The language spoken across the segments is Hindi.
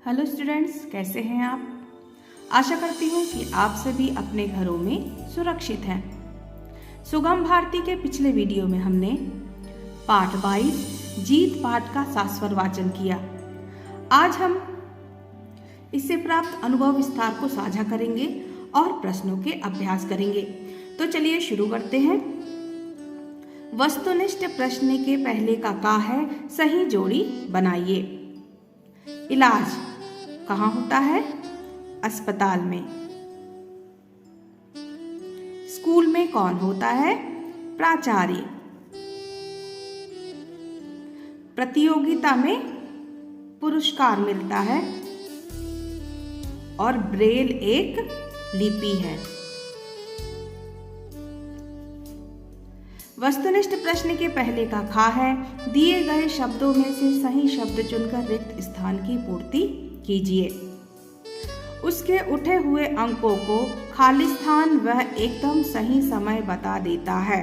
हेलो स्टूडेंट्स, कैसे हैं आप? आशा करती हूँ कि आप सभी अपने घरों में सुरक्षित हैं। सुगम भारती के पिछले वीडियो में हमने पाठ 22 जीत पाठ का शास्वर वाचन किया। आज हम इससे प्राप्त अनुभव विस्तार को साझा करेंगे और प्रश्नों के अभ्यास करेंगे। तो चलिए शुरू करते हैं। वस्तुनिष्ठ प्रश्न के पहले का है सही जोड़ी बनाइए। इलाज कहाँ होता है? अस्पताल में। स्कूल में कौन होता है? प्राचार्य। प्रतियोगिता में पुरस्कार मिलता है और ब्रेल एक लिपि है। वस्तुनिष्ठ प्रश्न के पहले का खा है दिए गए शब्दों में से सही शब्द चुनकर रिक्त स्थान की पूर्ति कीजिए। उसके उठे हुए अंकों को खाली स्थान वह एकदम सही समय बता देता है।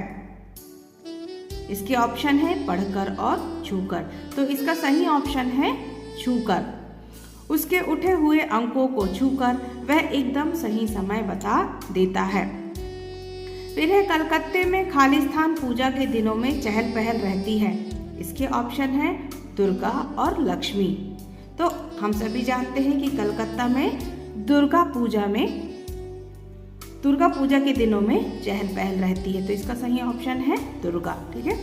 इसके ऑप्शन है पढ़कर और छूकर, तो इसका सही ऑप्शन है छूकर। उसके उठे हुए अंकों को छूकर वह एकदम सही समय बता देता है। फिर है कलकत्ते में खाली स्थान पूजा के दिनों में चहल पहल रहती है। इसके ऑप्शन है दुर्गा और लक्ष्मी। तो हम सभी जानते हैं कि कलकत्ता में दुर्गा पूजा के दिनों में चहल पहल रहती है, तो इसका सही ऑप्शन है दुर्गा। ठीक है।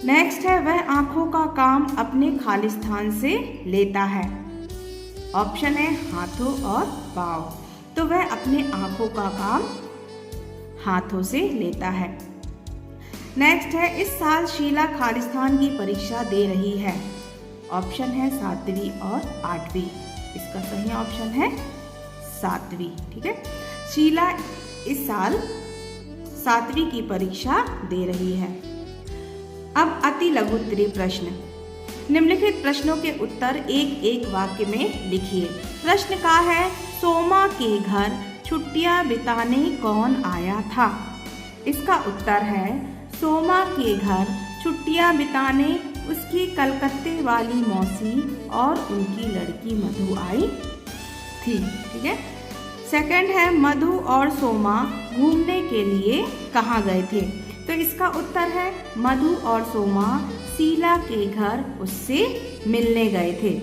नेक्स्ट है वह आंखों का काम अपने खाली स्थान से लेता है। ऑप्शन है हाथों और पाँव, तो वह अपने आंखों का काम हाथों से लेता है। नेक्स्ट है इस साल शीला खालिस्तान की परीक्षा दे रही है। ऑप्शन है 7वीं और 8वीं। इसका सही ऑप्शन है 7वीं। ठीक है। शीला इस साल 7वीं की परीक्षा दे रही है। अब अति लघु उत्तरीय प्रश्न। निम्नलिखित प्रश्नों के उत्तर एक एक वाक्य में लिखिए। प्रश्न का है सोमा के घर छुट्टियां बिताने कौन आया था? इसका उत्तर है सोमा के घर छुट्टियां बिताने उसकी कलकत्ते वाली मौसी और उनकी लड़की मधु आई थी। ठीक है। सेकंड है मधु और सोमा घूमने के लिए कहाँ गए थे? तो इसका उत्तर है मधु और सोमा शीला के घर उससे मिलने गए थे।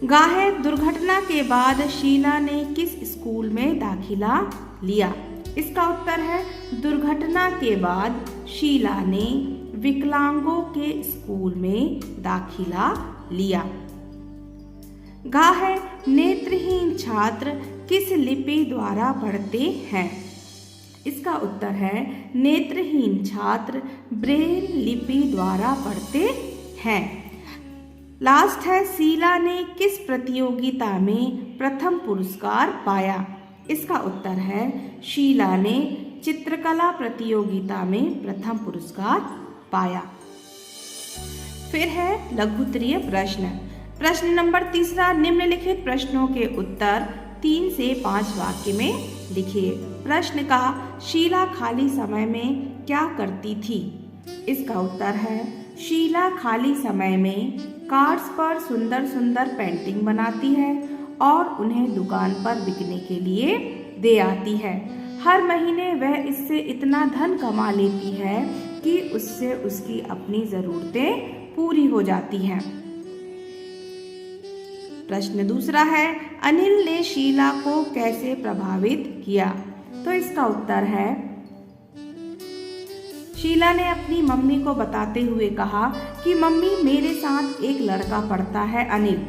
गाहे दुर्घटना के बाद शीला ने किस स्कूल में दाखिला लिया? इसका उत्तर है दुर्घटना के बाद शीला ने विकलांगों के स्कूल में दाखिला लिया। गाहे नेत्रहीन छात्र किस लिपि द्वारा पढ़ते हैं? इसका उत्तर है नेत्रहीन छात्र ब्रेल लिपि द्वारा पढ़ते हैं। लास्ट है शीला ने किस प्रतियोगिता में प्रथम पुरस्कार पाया? इसका उत्तर है शीला ने चित्रकला प्रतियोगिता में प्रथम पुरस्कार पाया। फिर है लघुत्तरीय प्रश्न। प्रश्न नंबर 3 निम्नलिखित प्रश्नों के उत्तर 3 से 5 वाक्य में लिखिए। प्रश्न का शीला खाली समय में क्या करती थी? इसका उत्तर है शीला खाली समय में कार्ड्स पर सुंदर सुंदर पेंटिंग बनाती है और उन्हें दुकान पर बिकने के लिए दे आती है। हर महीने वह इससे इतना धन कमा लेती है कि उससे उसकी अपनी जरूरतें पूरी हो जाती हैं। प्रश्न 2 है अनिल ने शीला को कैसे प्रभावित किया? तो इसका उत्तर है शीला ने अपनी मम्मी को बताते हुए कहा कि मम्मी मेरे साथ एक लड़का पढ़ता है अनिल।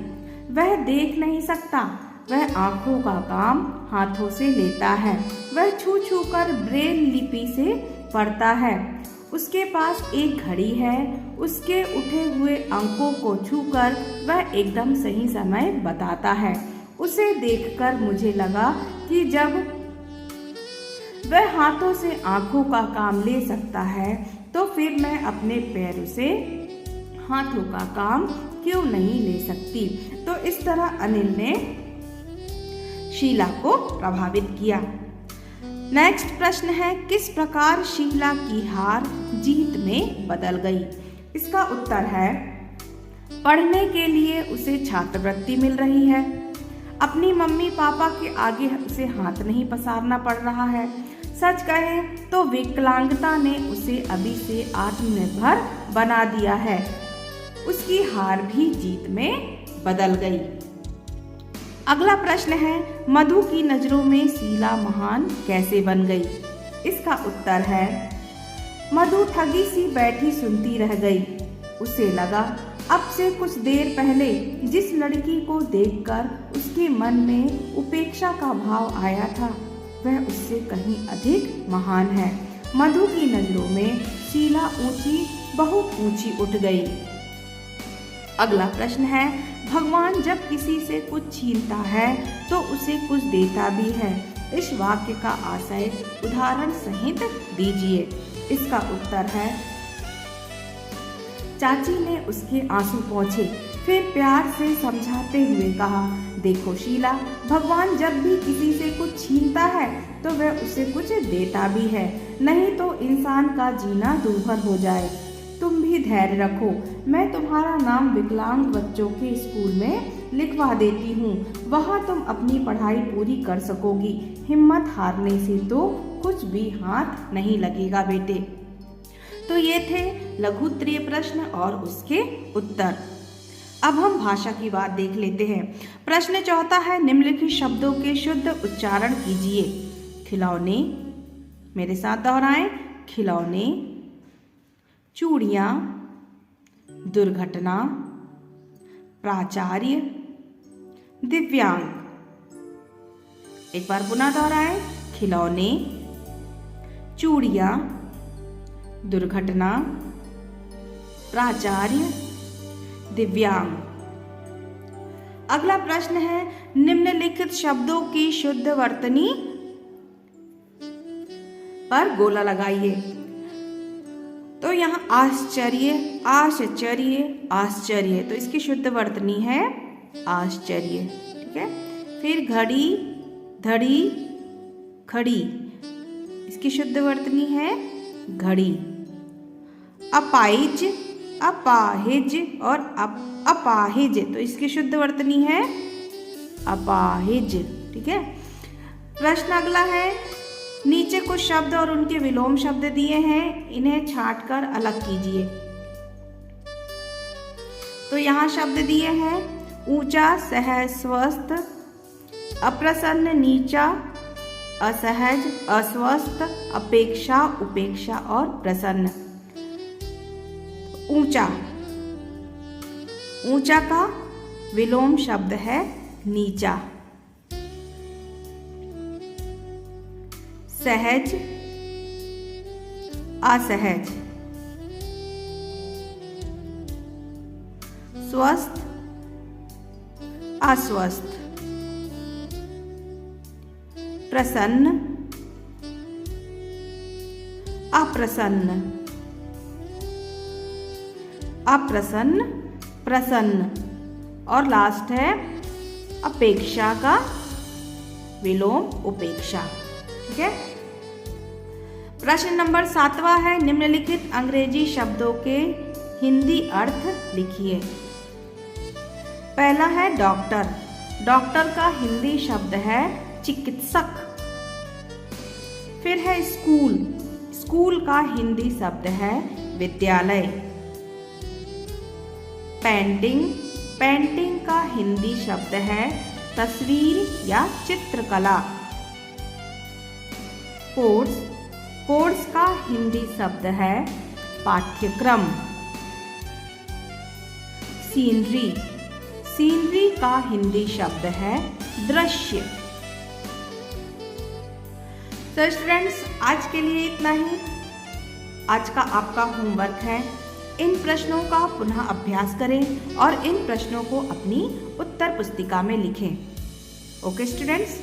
वह देख नहीं सकता, वह आंखों का काम हाथों से लेता है, वह छू छू कर ब्रेल लिपि से पढ़ता है, उसके पास एक घड़ी है, उसके उठे हुए अंकों को छूकर वह एकदम सही समय बताता है। उसे देखकर मुझे लगा कि जब वह हाथों से आंखों का काम ले सकता है तो फिर मैं अपने पैरों से हाथों का काम क्यों नहीं ले सकती। तो इस तरह अनिल ने शीला को प्रभावित किया। नेक्स्ट प्रश्न है किस प्रकार शीला की हार जीत में बदल गई? इसका उत्तर है पढ़ने के लिए उसे छात्रवृत्ति मिल रही है। अपनी मम्मी पापा के आगे उसे हाथ नहीं पसारना पड़ रहा है। सच कहें तो विकलांगता ने उसे अभी से आत्मनिर्भर बना दिया है। उसकी हार भी जीत में बदल गई। अगला प्रश्न है, मधु की नजरों में शीला महान कैसे बन गई? इसका उत्तर है, मधु ठगी सी बैठी सुनती रह गई। उसे लगा अब से कुछ देर पहले जिस लड़की को देखकर उसके मन में उपेक्षा का भाव आया था वह उससे कहीं अधिक महान है। मधु की नजरों में शीला ऊंची, बहुत ऊंची उठ गई। अगला प्रश्न है, भगवान जब किसी से कुछ छीनता है तो उसे कुछ देता भी है। इस वाक्य का आशय उदाहरण सहित दीजिए। इसका उत्तर है, चाची ने उसके आंसू पोंछे, फिर प्यार से समझाते हुए कहा, देखो शीला, भगवान जब भी किसी से कुछ छीनता है तो वह उसे कुछ देता भी है, नहीं तो इंसान का जीना दूभर हो जाए। तुम भी धैर्य रखो, मैं तुम्हारा नाम विकलांग बच्चों के स्कूल में लिखवा देती हूँ, वहाँ तुम अपनी पढ़ाई पूरी कर सकोगी। हिम्मत हारने से तो कुछ भी हाथ नहीं लगेगा बेटे। तो ये थे लघु उत्तरीय प्रश्न और उसके उत्तर। अब हम भाषा की बात देख लेते हैं। प्रश्न चौथा है, निम्नलिखित शब्दों के शुद्ध उच्चारण कीजिए। खिलौने, मेरे साथ दोहराएं, खिलौने, चूड़ियाँ, दुर्घटना, प्राचार्य, दिव्यांग। एक बार पुनः दोहराएं, खिलौने, चूड़ियाँ, दुर्घटना, प्राचार्य, दिव्यांग। अगला प्रश्न है, निम्नलिखित शब्दों की शुद्ध वर्तनी पर गोला लगाइए। तो यहाँ आश्चर्य, आश्चर्य, आश्चर्य, तो इसकी शुद्ध वर्तनी है आश्चर्य। ठीक है। फिर घड़ी, धड़ी, खड़ी, इसकी शुद्ध वर्तनी है घड़ी। अपाहिज, अपाहिज और अपाहिज, तो इसकी शुद्ध वर्तनी है अपाहिज। ठीक है। प्रश्न अगला है, नीचे कुछ शब्द और उनके विलोम शब्द दिए हैं, इन्हें छांटकर अलग कीजिए। तो यहाँ शब्द दिए हैं, ऊंचा, सहज, स्वस्थ, अप्रसन्न, नीचा, असहज, अस्वस्थ, अपेक्षा, उपेक्षा और प्रसन्न। ऊंचा, ऊंचा का विलोम शब्द है नीचा। सहज, असहज, स्वस्थ, अस्वस्थ, प्रसन्न, अप्रसन्न, अप्रसन्न, प्रसन्न और लास्ट है अपेक्षा का विलोम उपेक्षा। ठीक है। प्रश्न नंबर 7वां है, निम्नलिखित अंग्रेजी शब्दों के हिंदी अर्थ लिखिए। पहला है डॉक्टर। डॉक्टर का हिंदी शब्द है चिकित्सक। फिर है स्कूल। स्कूल का हिंदी शब्द है विद्यालय। पेंटिंग। पेंटिंग का हिंदी शब्द है तस्वीर या चित्रकला। कोर्स। कोर्स का हिंदी शब्द है पाठ्यक्रम। सीनरी। सीनरी का हिंदी शब्द है दृश्य। तो स्टूडेंट्स, आज के लिए इतना ही। आज का आपका होमवर्क है, इन प्रश्नों का पुनः अभ्यास करें और इन प्रश्नों को अपनी उत्तर पुस्तिका में लिखें। Okay students.